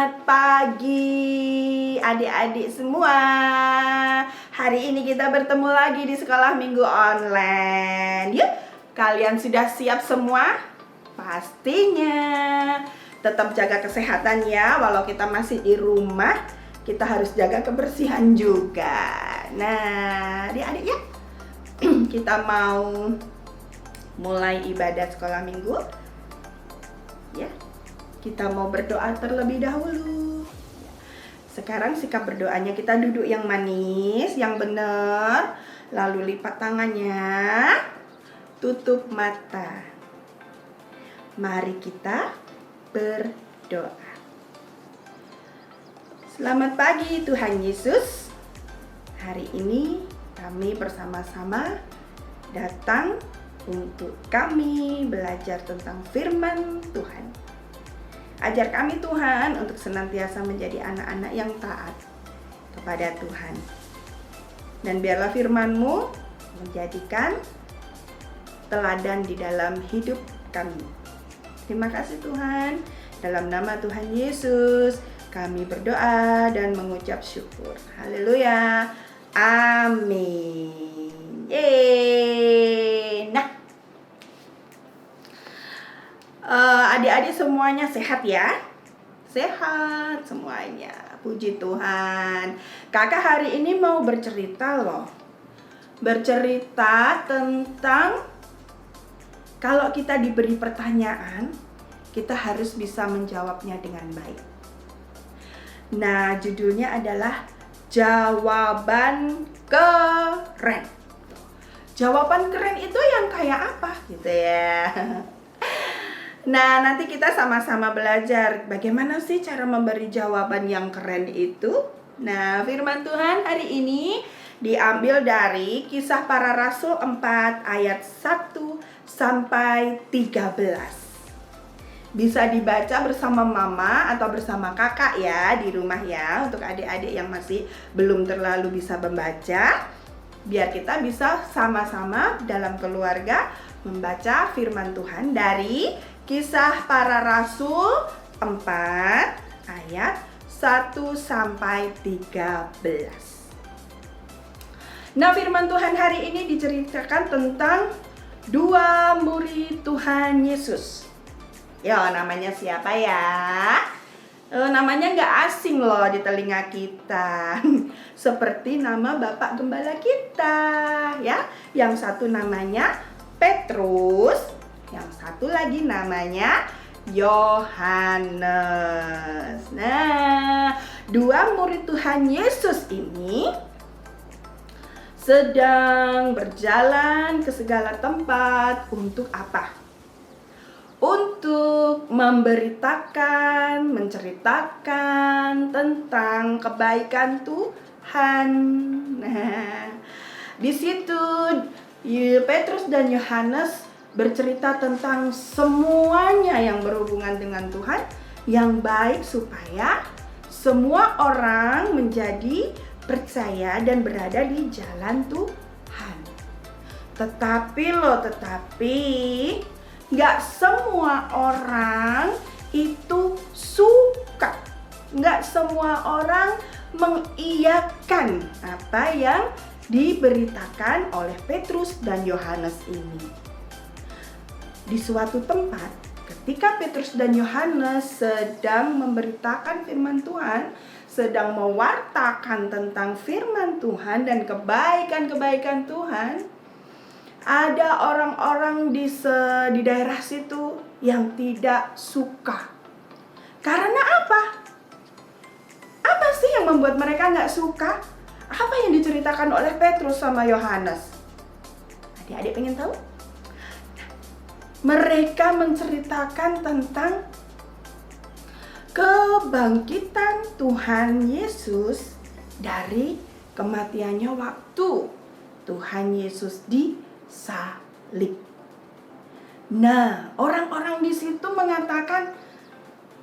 Selamat pagi adik-adik semua. Hari ini kita bertemu lagi di sekolah minggu online. Yuk, kalian sudah siap semua? Pastinya. Tetap jaga kesehatan ya, walau kita masih di rumah, kita harus jaga kebersihan juga. Nah, adik-adik ya, kita mau mulai ibadah sekolah minggu. Ya, kita mau berdoa terlebih dahulu. Sekarang sikap berdoanya, kita duduk yang manis, yang benar. Lalu lipat tangannya, tutup mata. Mari kita berdoa. Selamat pagi Tuhan Yesus. Hari ini kami bersama-sama datang untuk kami belajar tentang firman Tuhan. Ajar kami Tuhan untuk senantiasa menjadi anak-anak yang taat kepada Tuhan. Dan biarlah firman-Mu menjadikan teladan di dalam hidup kami. Terima kasih Tuhan. Dalam nama Tuhan Yesus kami berdoa dan mengucap syukur. Haleluya. Amin. Yeay. Nah, adik-adik semuanya sehat ya? Sehat semuanya. Puji Tuhan. Kakak hari ini mau bercerita loh. Bercerita tentang kalau kita diberi pertanyaan, kita harus bisa menjawabnya dengan baik. Nah, judulnya adalah jawaban keren. Jawaban keren itu yang kayak apa gitu ya. Nah, nanti kita sama-sama belajar bagaimana sih cara memberi jawaban yang keren itu. Nah, firman Tuhan hari ini diambil dari Kisah Para Rasul 4 ayat 1 sampai 13. Bisa dibaca bersama mama atau bersama kakak ya di rumah ya, untuk adik-adik yang masih belum terlalu bisa membaca. Biar kita bisa sama-sama dalam keluarga membaca firman Tuhan dari Kisah Para Rasul 4 ayat 1 sampai 13. Nah, firman Tuhan hari ini diceritakan tentang dua murid Tuhan Yesus. Ya, namanya siapa ya? Namanya nggak asing loh di telinga kita. Seperti nama Bapak Gembala kita ya. Yang satu namanya Petrus, yang satu lagi namanya Yohanes. Nah, dua murid Tuhan Yesus ini sedang berjalan ke segala tempat untuk apa? Untuk memberitakan, menceritakan tentang kebaikan Tuhan. Nah, di situ Petrus dan Yohanes bercerita tentang semuanya yang berhubungan dengan Tuhan yang baik supaya semua orang menjadi percaya dan berada di jalan Tuhan. Tetapi nggak semua orang itu suka. Nggak semua orang mengiyakan apa yang diberitakan oleh Petrus dan Yohanes ini. Di suatu tempat, ketika Petrus dan Yohanes sedang memberitakan firman Tuhan, sedang mewartakan tentang firman Tuhan dan kebaikan-kebaikan Tuhan, ada orang-orang di daerah situ yang tidak suka. Karena apa? Apa sih yang membuat mereka nggak suka? Apa yang diceritakan oleh Petrus sama Yohanes? Adik-adik pengen tahu? Mereka menceritakan tentang kebangkitan Tuhan Yesus dari kematiannya waktu Tuhan Yesus disalib. Nah, orang-orang di situ mengatakan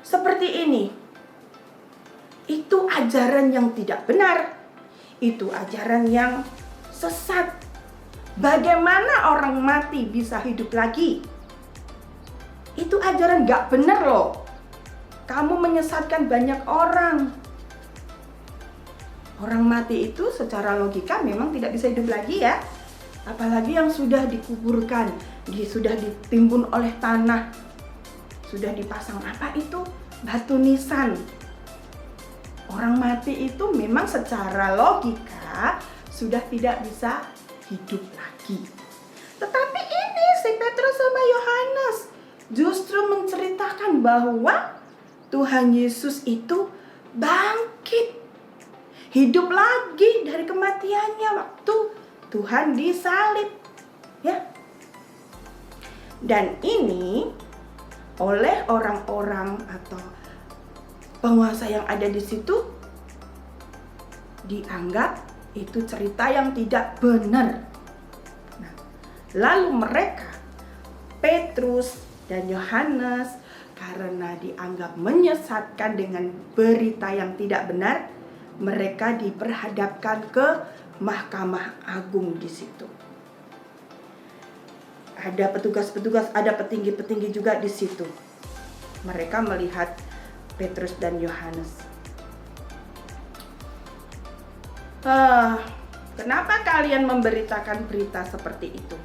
seperti ini. Itu ajaran yang tidak benar. Itu ajaran yang sesat. Bagaimana orang mati bisa hidup lagi? Itu ajaran gak benar loh. Kamu menyesatkan banyak orang. Orang mati itu secara logika memang tidak bisa hidup lagi ya. Apalagi yang sudah dikuburkan, sudah ditimbun oleh tanah, sudah dipasang apa itu? Batu nisan. Orang mati itu memang secara logika sudah tidak bisa hidup lagi. Tetapi ini si Petrus sama Yohanes justru menceritakan bahwa Tuhan Yesus itu bangkit, hidup lagi dari kematiannya waktu Tuhan disalib, ya. Dan ini oleh orang-orang atau penguasa yang ada di situ dianggap itu cerita yang tidak benar. Nah, lalu mereka, Petrus dan Yohanes, karena dianggap menyesatkan dengan berita yang tidak benar, mereka diperhadapkan ke Mahkamah Agung di situ. Ada petugas-petugas, ada petinggi-petinggi juga di situ. Mereka melihat Petrus dan Yohanes. Kenapa kalian memberitakan berita seperti itu?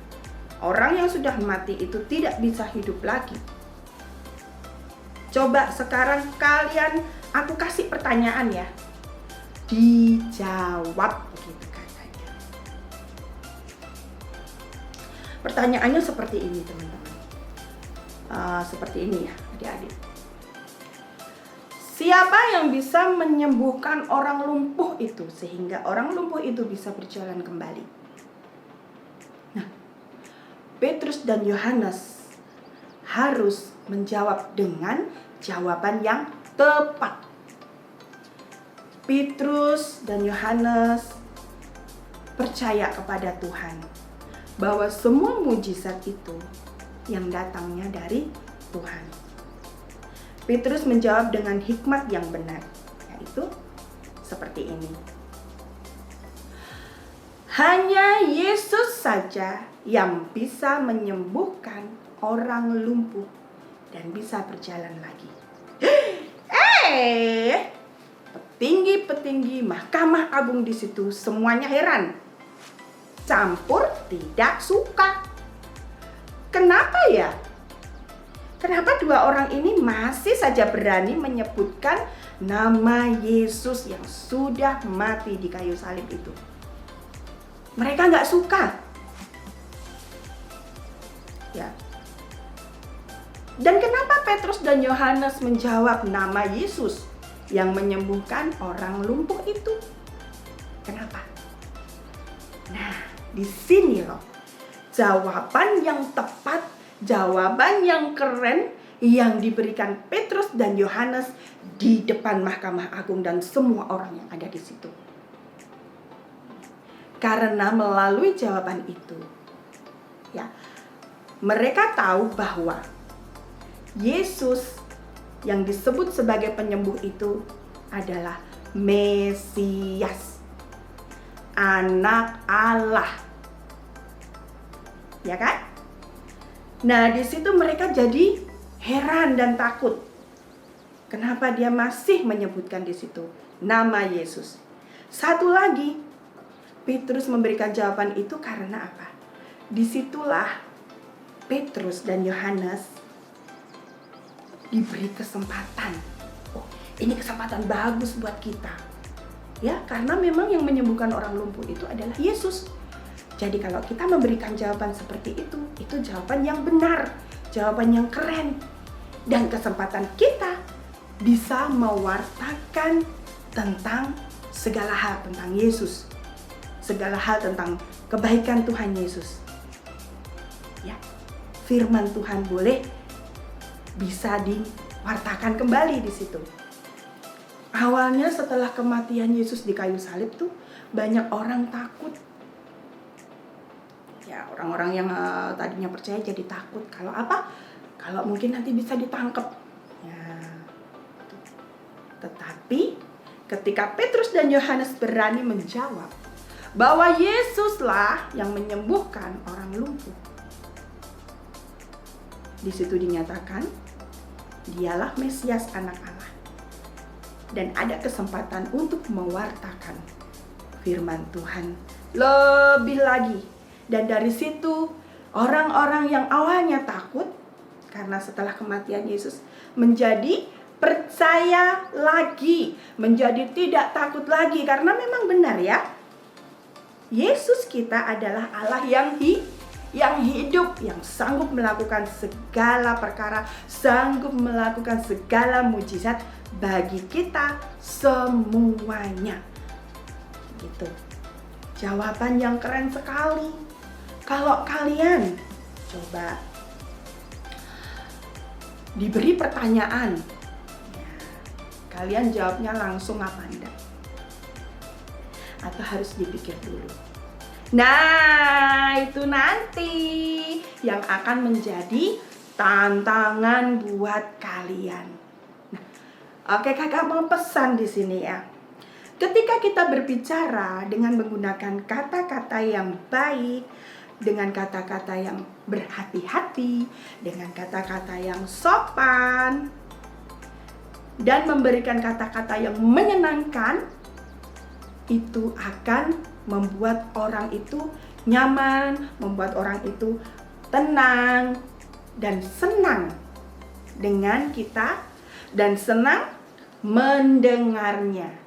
Orang yang sudah mati itu tidak bisa hidup lagi. Coba sekarang kalian, aku kasih pertanyaan ya. Dijawab gitu katanya. Pertanyaannya seperti ini teman-teman. Seperti ini ya adik-adik. Siapa yang bisa menyembuhkan orang lumpuh itu sehingga orang lumpuh itu bisa berjalan kembali? Nah, Petrus dan Yohanes harus menjawab dengan jawaban yang tepat. Petrus dan Yohanes percaya kepada Tuhan bahwa semua mujizat itu yang datangnya dari Tuhan. Petrus menjawab dengan hikmat yang benar, yaitu seperti ini. Hanya Yesus saja yang bisa menyembuhkan orang lumpuh dan bisa berjalan lagi. Petinggi-petinggi Mahkamah Agung di situ semuanya heran. Campur tidak suka. Kenapa ya? Kenapa dua orang ini masih saja berani menyebutkan nama Yesus yang sudah mati di kayu salib itu? Mereka nggak suka. Ya. Dan kenapa Petrus dan Yohanes menjawab nama Yesus yang menyembuhkan orang lumpuh itu? Kenapa? Nah, di sini loh jawaban yang tepat, jawaban yang keren yang diberikan Petrus dan Yohanes di depan Mahkamah Agung dan semua orang yang ada di situ. Karena melalui jawaban itu, ya, mereka tahu bahwa Yesus yang disebut sebagai penyembuh itu adalah Mesias, Anak Allah. Ya kan? Nah, di situ mereka jadi heran dan takut. Kenapa dia masih menyebutkan di situ nama Yesus? Satu lagi, Petrus memberikan jawaban itu karena apa? Disitulah Petrus dan Yohanes diberi kesempatan. Oh, ini kesempatan bagus buat kita. Ya, karena memang yang menyembuhkan orang lumpuh itu adalah Yesus. Jadi kalau kita memberikan jawaban seperti itu jawaban yang benar, jawaban yang keren. Dan kesempatan kita bisa mewartakan tentang segala hal tentang Yesus. Segala hal tentang kebaikan Tuhan Yesus. Ya, firman Tuhan boleh bisa diwartakan kembali di situ. Awalnya setelah kematian Yesus di kayu salib tuh banyak orang takut. Ya, orang-orang yang tadinya percaya jadi takut. Kalau apa? Kalau mungkin nanti bisa ditangkap. Ya. Tetapi ketika Petrus dan Yohanes berani menjawab bahwa Yesuslah yang menyembuhkan orang lumpuh, di situ dinyatakan dialah Mesias, Anak Allah. dan ada kesempatan untuk mewartakan firman Tuhan lebih lagi. Dan dari situ orang-orang yang awalnya takut karena setelah kematian Yesus menjadi percaya lagi, menjadi tidak takut lagi, karena memang benar ya, Yesus kita adalah Allah yang hidup, yang sanggup melakukan segala perkara, sanggup melakukan segala mujizat bagi kita semuanya. Gitu. Jawaban yang keren sekali. Kalau kalian coba diberi pertanyaan, ya, kalian jawabnya langsung apa enggak? Atau harus dipikir dulu? Nah, itu nanti yang akan menjadi tantangan buat kalian. Nah, oke, kakak mau pesan di sini ya. Ketika kita berbicara dengan menggunakan kata-kata yang baik, dengan kata-kata yang berhati-hati, dengan kata-kata yang sopan, dan memberikan kata-kata yang menyenangkan, itu akan membuat orang itu nyaman, membuat orang itu tenang dan senang dengan kita dan senang mendengarnya.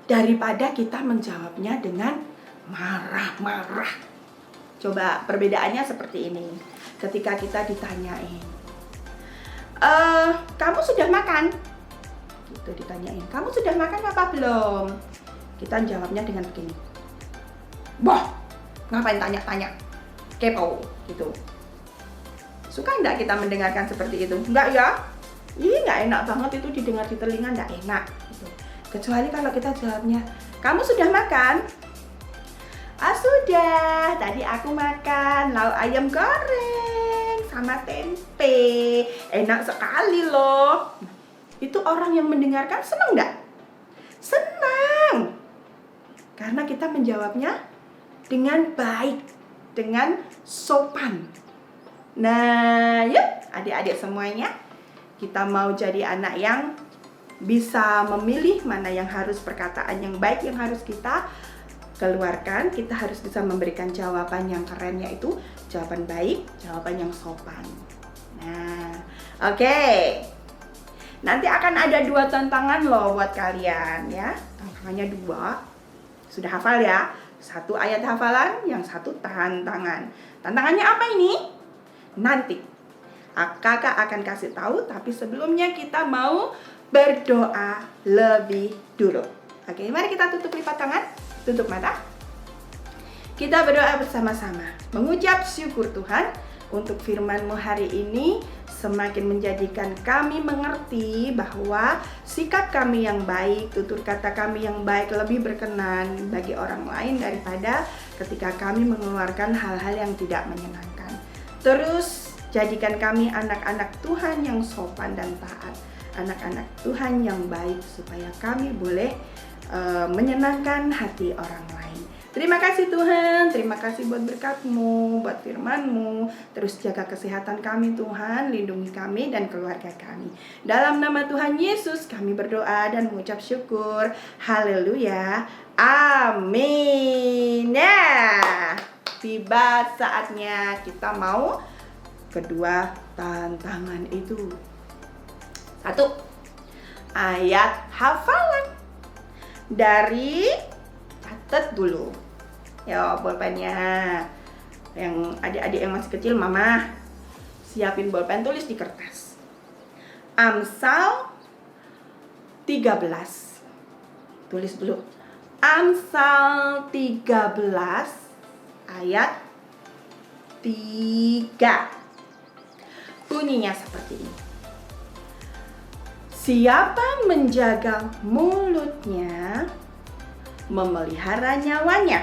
Daripada kita menjawabnya dengan marah-marah. Coba perbedaannya seperti ini. Ketika kita ditanyain, kamu sudah makan? Gitu ditanyain, kamu sudah makan apa belum? Kita jawabnya dengan begini, boh, ngapain tanya-tanya, kepo, gitu. Suka enggak kita mendengarkan seperti itu? Enggak ya? Ih, enggak enak banget itu didengar di telinga, enggak enak gitu. Kecuali kalau kita jawabnya, kamu sudah makan? Ah, sudah, tadi aku makan lauk ayam goreng sama tempe, enak sekali loh. Itu orang yang mendengarkan senang enggak? Senang. Karena kita menjawabnya dengan baik, dengan sopan. Nah, yuk adik-adik semuanya, kita mau jadi anak yang bisa memilih mana yang harus perkataan yang baik yang harus kita keluarkan. Kita harus bisa memberikan jawaban yang keren, yaitu jawaban baik, jawaban yang sopan. Nah, oke. Nanti akan ada 2 tantangan loh buat kalian ya. Tantangannya 2. Sudah hafal ya? 1 ayat hafalan, yang 1 tantangan. Tantangannya apa ini? Nanti kakak akan kasih tahu, tapi sebelumnya kita mau berdoa lebih dulu. Oke, mari kita tutup lipat tangan, tutup mata. Kita berdoa bersama-sama, mengucap syukur Tuhan untuk firman-Mu hari ini, semakin menjadikan kami mengerti bahwa sikap kami yang baik, tutur kata kami yang baik lebih berkenan bagi orang lain daripada ketika kami mengeluarkan hal-hal yang tidak menyenangkan. Terus jadikan kami anak-anak Tuhan yang sopan dan taat, anak-anak Tuhan yang baik, supaya kami boleh menyenangkan hati orang lain. Terima kasih Tuhan, terima kasih buat berkat-Mu, buat firman-Mu. Terus jaga kesehatan kami Tuhan, lindungi kami dan keluarga kami. Dalam nama Tuhan Yesus kami berdoa dan mengucap syukur. Haleluya, amin. Nah, tiba saatnya kita mau kedua tantangan itu. 1, ayat hafalan dari, catat dulu ya bolpennya. Yang adik-adik yang masih kecil, mama siapin bolpen, tulis di kertas. Amsal 13, tulis dulu. Amsal 13 ayat 3. Bunyinya seperti ini. Siapa menjaga mulutnya, memelihara nyawanya.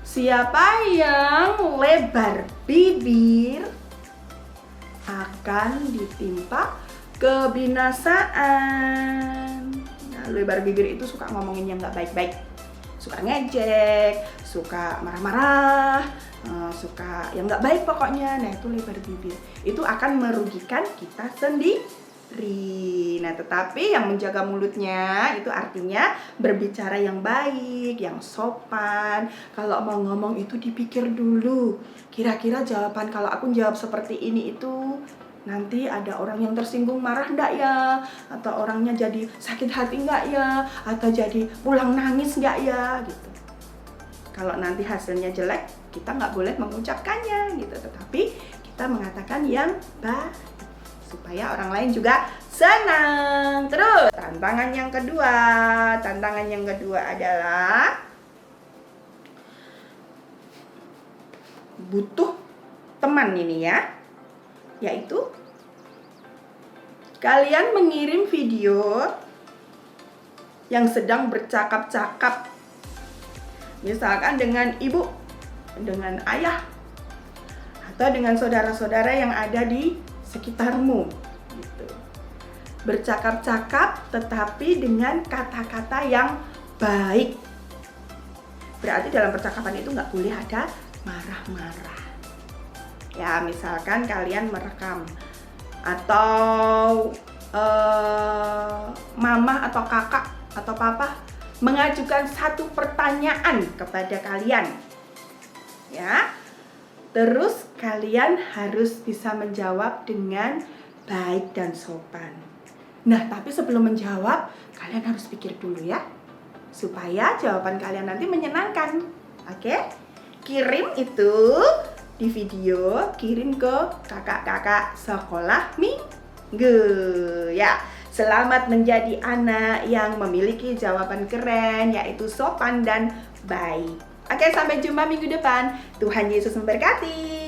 Siapa yang lebar bibir, akan ditimpa kebinasaan. Nah, lebar bibir itu suka ngomongin yang gak baik-baik, suka ngejek, suka marah-marah, suka yang nggak baik pokoknya. Nah, itu lebar bibir. Itu akan merugikan kita sendiri. Nah, tetapi yang menjaga mulutnya itu artinya berbicara yang baik, yang sopan. Kalau mau ngomong itu dipikir dulu. Kira-kira jawaban kalau aku jawab seperti ini itu nanti ada orang yang tersinggung marah enggak ya? Atau orangnya jadi sakit hati enggak ya? Atau jadi pulang nangis enggak ya? Gitu. Kalau nanti hasilnya jelek, kita nggak boleh mengucapkannya gitu. Tetapi kita mengatakan yang baik supaya orang lain juga senang. Terus tantangan yang kedua adalah butuh teman ini ya, yaitu kalian mengirim video yang sedang bercakap-cakap, misalkan dengan ibu, dengan ayah, atau dengan saudara-saudara yang ada di sekitarmu gitu. Bercakap-cakap tetapi dengan kata-kata yang baik. Berarti dalam percakapan itu nggak boleh ada marah-marah. Ya, misalkan kalian merekam atau mama atau kakak atau papa mengajukan satu pertanyaan kepada kalian. Ya. Terus kalian harus bisa menjawab dengan baik dan sopan. Nah, tapi sebelum menjawab, kalian harus pikir dulu ya, supaya jawaban kalian nanti menyenangkan. Oke? Kirim itu di video, kirim ke kakak-kakak sekolah minggu ya. Selamat menjadi anak yang memiliki jawaban keren, yaitu sopan dan baik. Oke, sampai jumpa minggu depan. Tuhan Yesus memberkati.